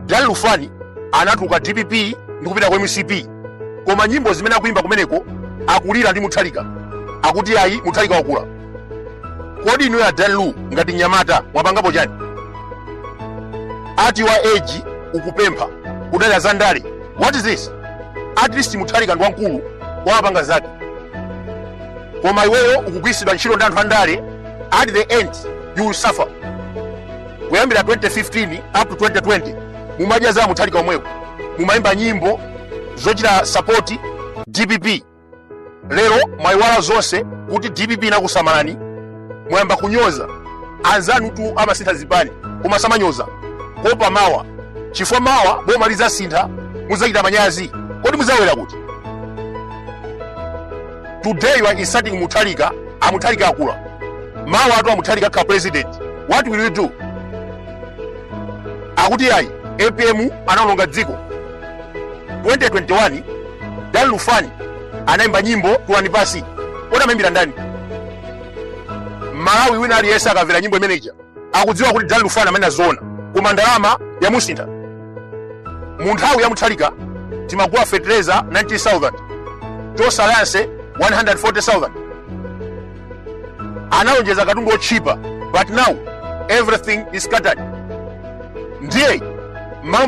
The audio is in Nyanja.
Dan Lufani anatuluka DPP ndi kupita kwa MCP, koma nyimbo zimene akuimba kumeneko akulira ndi Mutharika, akuti ayi Mutharika wakula. Kodi inu ya Dan Lu ngati Nyamata mwapangapo chani? At your age ukupempha kudala za ndale. What is this? At least Mutharika ndi wankulu wapanga zake, koma iweyo ukugwisidwa ntchito ndi anthu andale. At the end you will suffer. Kuyambira 2015 up to 2020 mumadya za Mutharika omwewo, mumaimba nyimbo zochita support DPP. Lero mwayiwala zonse kuti DPP inakusamalani, mwayamba kunyoza anzanu tu amasintha zipani, koma samanyoza kopa mawa chifukwa mawa boma lizasintha muzachita manyazi. Kodi muzawera kuti? Today you are insulting Mutharika, Mutharika akula. Mawa atu Mutharika ka president. What will you do? Akuti ayi APM anaononga dziko. 2021 Dan Lufani anaimba nyimbo tuwanipasi. Kodi amaimbira ndani? Malawi wina aliyesa akavera nyimbo imeneja akudziwa kuti Dan Lufani amene zona koma ndalama ya musintha. Mu nthawi ya Mutharika timagula fertilizer 90,000, tosalanse 140,000. Anaonjeza katundu ochipa, but now everything is scattered. Ndiye malo